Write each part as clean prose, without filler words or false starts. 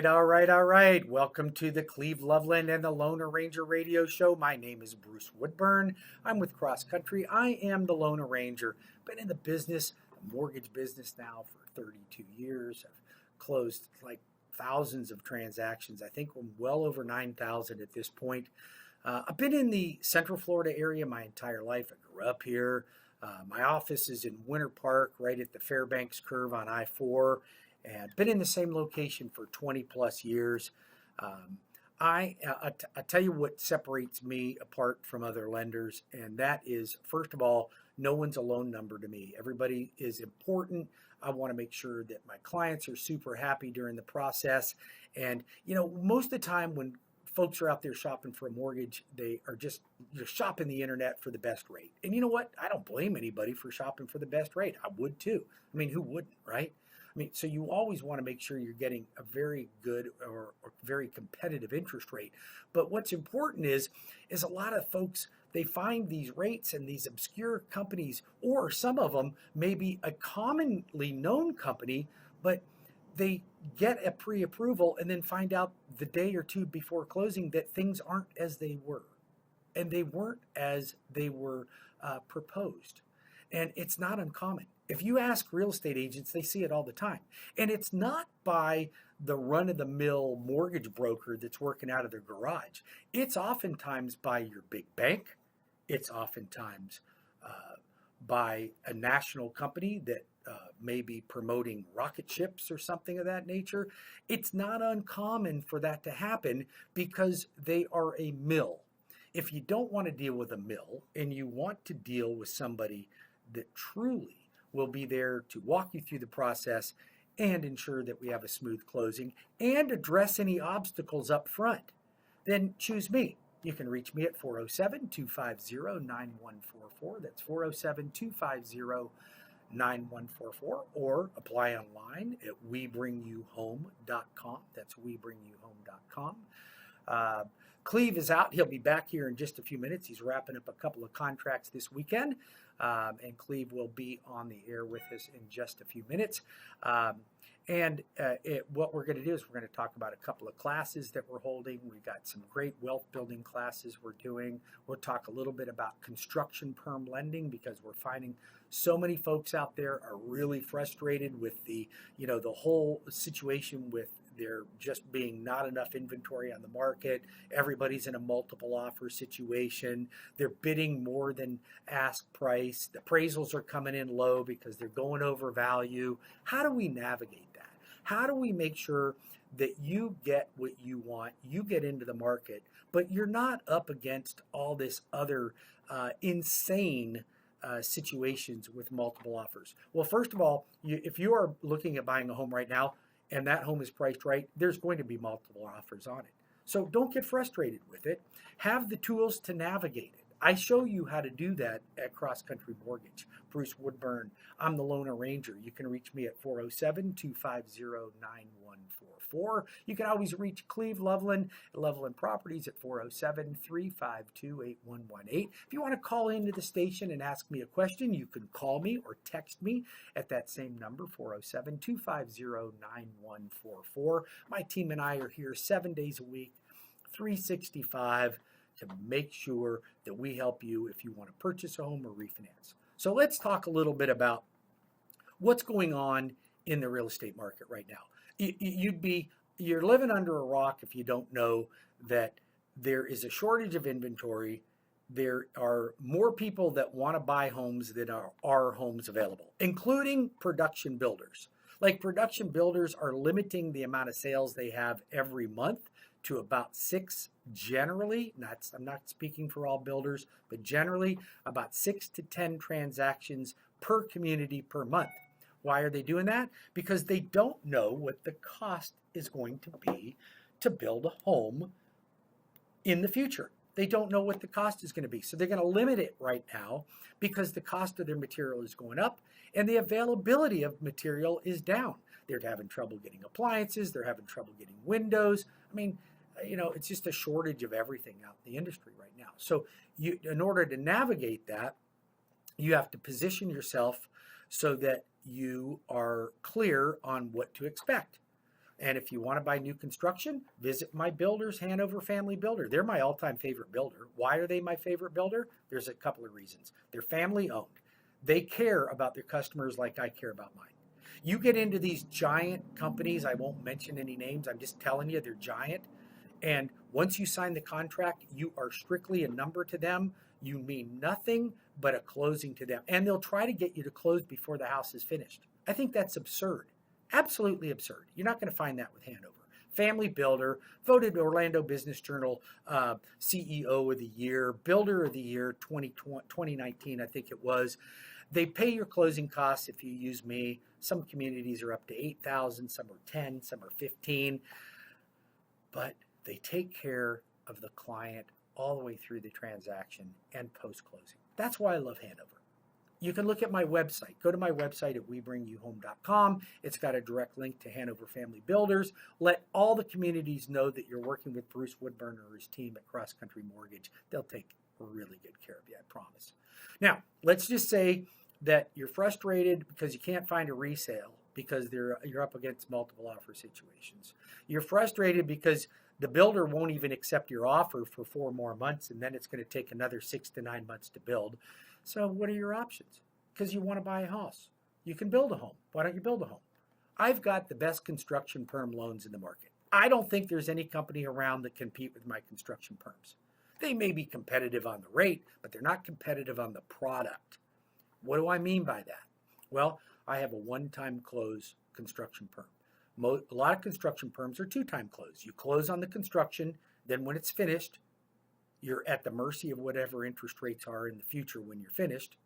All right. Welcome to the Cleve, Loveland, and the Loner Ranger radio show. My name is Bruce Woodburn. I'm with CrossCountry. I am the Loner Ranger. Been in the business, the mortgage business now for 32 years. I've closed like thousands of transactions. I think we're well over 9,000 at this point. I've been in the Central Florida area my entire life. I grew up here. My office is in Winter Park, right at the Fairbanks curve on I-4. And been in the same location for 20 plus years. I tell you what separates me apart from other lenders, and that is, first of all, no one's a loan number to me. Everybody is important. I want to make sure that my clients are super happy during the process. And, most of the time when folks are out there shopping for a mortgage, they are just shopping the internet for the best rate. And you know what? I don't blame anybody for shopping for the best rate. I would too. I mean, who wouldn't, right? So you always want to make sure you're getting a very good or very competitive interest rate. But what's important is a lot of folks, they find these rates and these obscure companies, or some of them may be a commonly known company, but they get a pre-approval and then find out the day or two before closing that things aren't as they were. And they weren't as they were proposed. And it's not uncommon. If you ask real estate agents, they see it all the time. And it's not by the run-of-the-mill mortgage broker that's working out of their garage. It's oftentimes by your big bank. It's oftentimes by a national company that may be promoting rocket ships or something of that nature. It's not uncommon for that to happen because they are a mill. If you don't want to deal with a mill and you want to deal with somebody that truly will be there to walk you through the process and ensure that we have a smooth closing and address any obstacles up front, then choose me. You can reach me at 407-250-9144. That's 407-250-9144, or apply online at webringyouhome.com. That's webringyouhome.com. Cleve is out. He'll be back here in just a few minutes. He's wrapping up a couple of contracts this weekend, and Cleve will be on the air with us in just a few minutes. What we're going to do is we're going to talk about a couple of classes that we're holding. We've got some great wealth building classes we're doing. We'll talk a little bit about construction perm lending, because we're finding so many folks out there are really frustrated with the whole situation with there just being not enough inventory on the market. Everybody's in a multiple offer situation. They're bidding more than ask price. The appraisals are coming in low because they're going over value. How do we navigate that? How do we make sure that you get what you want, you get into the market, but you're not up against all this other insane situations with multiple offers? Well, first of all, if you are looking at buying a home right now, and that home is priced right, there's going to be multiple offers on it. So don't get frustrated with it. Have the tools to navigate it. I show you how to do that at CrossCountry Mortgage. Bruce Woodburn. I'm the Loner Ranger. You can reach me at 407-250-9144. You can always reach Cleve, Loveland, Loveland Properties at 407-352-8118. If you want to call into the station and ask me a question, you can call me or text me at that same number, 407-250-9144. My team and I are here 7 days a week, 365, to make sure that we help you if you want to purchase a home or refinance. So let's talk a little bit about what's going on in the real estate market right now. You're living under a rock if you don't know that there is a shortage of inventory. There are more people that want to buy homes than are homes available, including production builders. Like, production builders are limiting the amount of sales they have every month to about 6 generally. I'm not speaking for all builders, but generally about 6 to 10 transactions per community per month. Why are they doing that? Because they don't know what the cost is going to be to build a home in the future. They don't know what the cost is going to be. So they're going to limit it right now because the cost of their material is going up and the availability of material is down. They're having trouble getting appliances. They're having trouble getting windows. It's just a shortage of everything out in the industry right now. So in order to navigate that, you have to position yourself so that you are clear on what to expect. And if you want to buy new construction, visit my builders, Hanover Family Builder. They're my all-time favorite builder. Why are they my favorite builder? There's a couple of reasons. They're family owned. They care about their customers like I care about mine. You get into these giant companies, I won't mention any names, I'm just telling you they're giant. And once you sign the contract, you are strictly a number to them. You mean nothing but a closing to them. And they'll try to get you to close before the house is finished. I think that's absurd. Absolutely absurd. You're not going to find that with Hanover. Family Builder, voted Orlando Business Journal CEO of the Year, Builder of the Year 2019, I think it was. They pay your closing costs if you use me. Some communities are up to $8,000, some are 10, some are 15. But they take care of the client all the way through the transaction and post-closing. That's why I love Hanover. You can look at my website. Go to my website at webringyouhome.com. It's got a direct link to Hanover Family Builders. Let all the communities know that you're working with Bruce Woodburn or his team at CrossCountry Mortgage. They'll take really good care of you, I promise. Now, let's just say that you're frustrated because you can't find a resale because you're up against multiple offer situations. You're frustrated because the builder won't even accept your offer for 4 more months, and then it's going to take another 6 to 9 months to build. So what are your options? Because you want to buy a house. You can build a home. Why don't you build a home? I've got the best construction perm loans in the market. I don't think there's any company around that can compete with my construction perms. They may be competitive on the rate, but they're not competitive on the product. What do I mean by that? Well, I have a one-time close construction perm. A lot of construction perms are 2-time close. You close on the construction, then when it's finished, you're at the mercy of whatever interest rates are in the future when you're finished,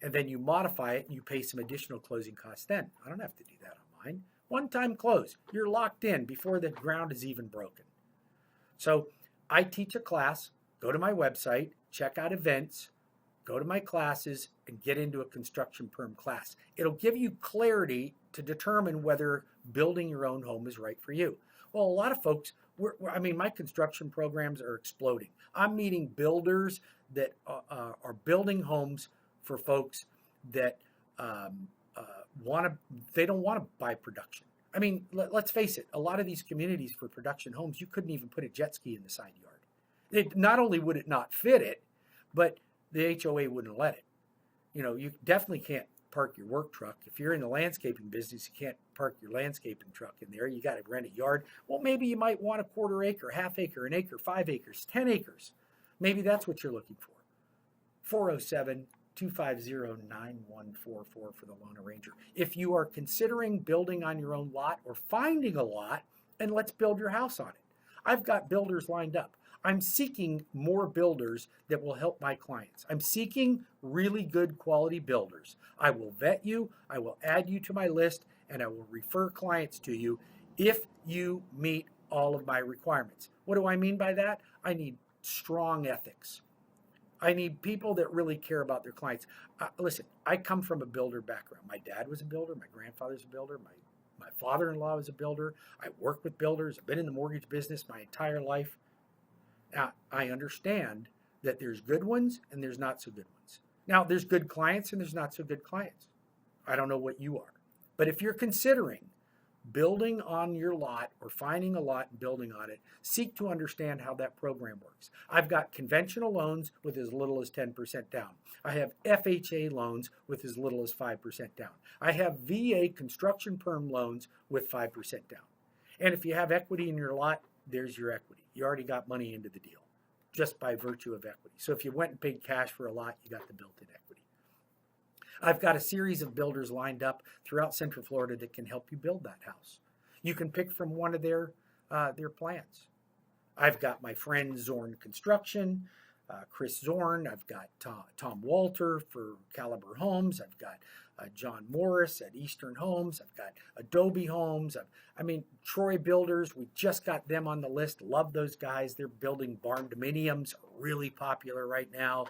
and then you modify it and you pay some additional closing costs then. I don't have to do that on mine. One-time close. You're locked in before the ground is even broken. So I teach a class. Go to my website, check out events, go to my classes, and get into a construction perm class. It'll give you clarity to determine whether building your own home is right for you. Well, a lot of folks, my construction programs are exploding. I'm meeting builders that are building homes for folks that they don't want to buy production. I mean, let's face it, a lot of these communities for production homes, you couldn't even put a jet ski in the side yard. Not only would it not fit it, but the HOA wouldn't let it. You definitely can't park your work truck. If you're in the landscaping business, you can't park your landscaping truck in there. You got to rent a yard. Well, maybe you might want a 1/4 acre, 1/2 acre, 1 acre, 5 acres, 10 acres. Maybe that's what you're looking for. 407-250-9144 for the Loan Arranger. If you are considering building on your own lot or finding a lot, and let's build your house on it. I've got builders lined up. I'm seeking more builders that will help my clients. I'm seeking really good quality builders. I will vet you, I will add you to my list, and I will refer clients to you if you meet all of my requirements. What do I mean by that? I need strong ethics. I need people that really care about their clients. Listen, I come from a builder background. My dad was a builder, my grandfather's a builder, my father-in-law was a builder. I work with builders. I've been in the mortgage business my entire life. Now, I understand that there's good ones and there's not so good ones. Now, there's good clients and there's not so good clients. I don't know what you are. But if you're considering building on your lot or finding a lot and building on it, seek to understand how that program works. I've got conventional loans with as little as 10% down. I have FHA loans with as little as 5% down. I have VA construction perm loans with 5% down. And if you have equity in your lot, there's your equity. You already got money into the deal just by virtue of equity. So if you went and paid cash for a lot, you got the built-in equity. I've got a series of builders lined up throughout Central Florida that can help you build that house. You can pick from one of their plans. I've got my friend Zorn Construction, Chris Zorn. I've got Tom Walter for Caliber Homes. I've got John Morris at Eastern Homes. I've got Adobe Homes. Troy Builders. We just got them on the list. Love those guys. They're building barn dominiums, really popular right now.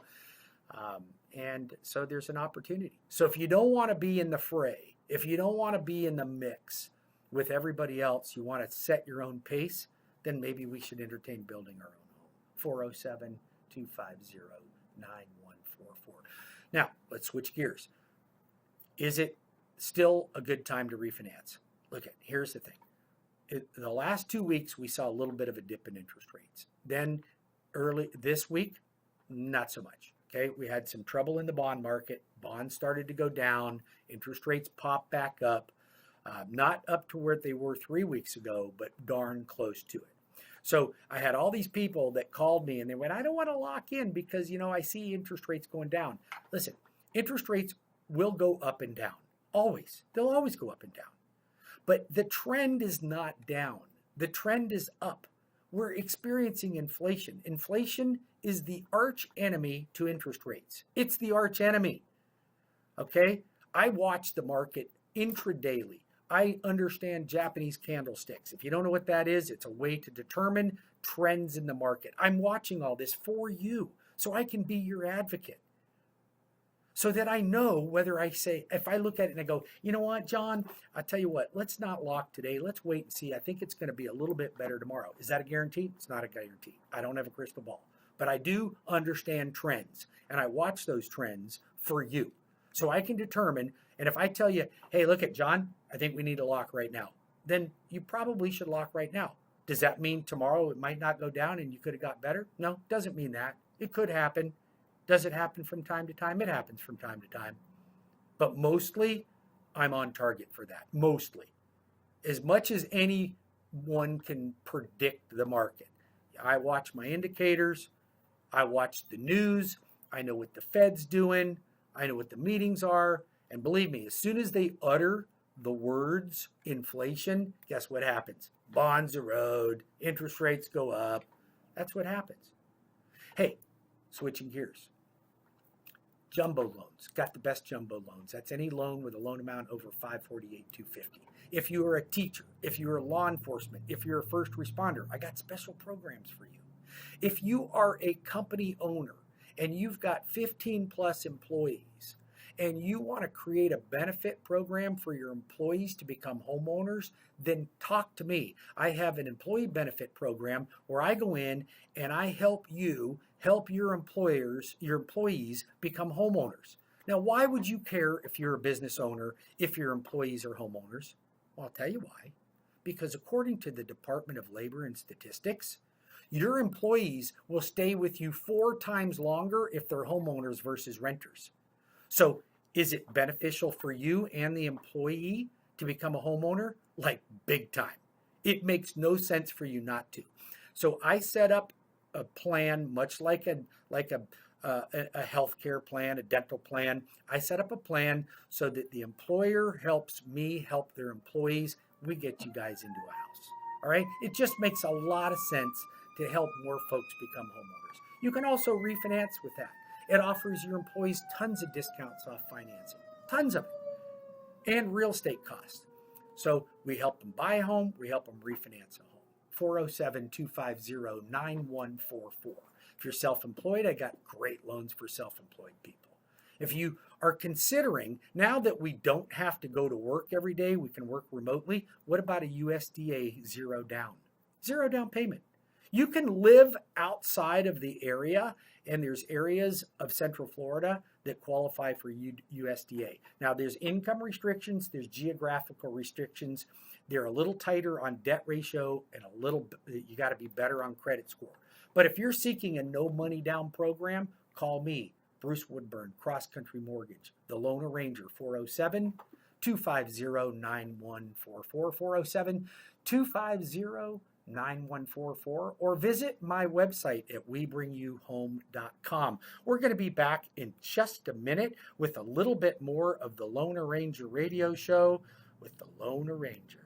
And so there's an opportunity. So if you don't want to be in the fray, if you don't want to be in the mix with everybody else, you want to set your own pace, then maybe we should entertain building our own home. 407-250-9144. Now, let's switch gears. Is it still a good time to refinance? Look, here's the thing. the last 2 weeks, we saw a little bit of a dip in interest rates. Then early this week, not so much. Okay, we had some trouble in the bond market. Bonds started to go down. Interest rates popped back up. Not up to where they were 3 weeks ago, but darn close to it. So I had all these people that called me and they went, I don't want to lock in because, I see interest rates going down. Listen, interest rates will go up and down. Always. They'll always go up and down. But the trend is not down. The trend is up. We're experiencing inflation. Inflation is the arch enemy to interest rates. It's the arch enemy. Okay? I watch the market intradaily. I understand Japanese candlesticks. If you don't know what that is, it's a way to determine trends in the market. I'm watching all this for you so I can be your advocate. So that I know whether if I look at it and I go, you know what, John, I tell you what, let's not lock today. Let's wait and see. I think it's going to be a little bit better tomorrow. Is that a guarantee? It's not a guarantee. I don't have a crystal ball. But I do understand trends. And I watch those trends for you. So I can determine, and if I tell you, hey, look at John, I think we need to lock right now, then you probably should lock right now. Does that mean tomorrow it might not go down and you could have got better? No, doesn't mean that. It could happen. Does it happen from time to time? It happens from time to time. But mostly, I'm on target for that. Mostly. As much as anyone can predict the market. I watch my indicators. I watch the news. I know what the Fed's doing. I know what the meetings are. And believe me, as soon as they utter the words inflation, guess what happens? Bonds erode. Interest rates go up. That's what happens. Hey, switching gears. Jumbo loans, got the best jumbo loans. That's any loan with a loan amount over $548,250. If you are a teacher, if you're a law enforcement, if you're a first responder, I got special programs for you. If you are a company owner and you've got 15 plus employees and you want to create a benefit program for your employees to become homeowners, then talk to me. I have an employee benefit program where I go in and I help you help your employees become homeowners. Now, why would you care if you're a business owner, if your employees are homeowners? Well, I'll tell you why. Because according to the Department of Labor and Statistics, your employees will stay with you 4 times longer if they're homeowners versus renters. So is it beneficial for you and the employee to become a homeowner? Like big time. It makes no sense for you not to. So I set up a plan, much like a healthcare plan, a dental plan. I set up a plan so that the employer helps me help their employees. We get you guys into a house. All right? It just makes a lot of sense to help more folks become homeowners. You can also refinance with that. It offers your employees tons of discounts off financing, tons of it, and real estate costs. So we help them buy a home, we help them refinance a home. 407-250-9144. If you're self-employed, I got great loans for self-employed people. If you are considering, now that we don't have to go to work every day, we can work remotely, what about a USDA zero down? Zero down payment. You can live outside of the area, and there's areas of Central Florida that qualify for USDA. Now, there's income restrictions, there's geographical restrictions. They're a little tighter on debt ratio and you got to be better on credit score. But if you're seeking a no money down program, call me, Bruce Woodburn, CrossCountry Mortgage, the Loan Arranger, 407-250-9144, 407-250-9144, or visit my website at webringyouhome.com. We're going to be back in just a minute with a little bit more of the Loan Arranger radio show with the Loan Arranger.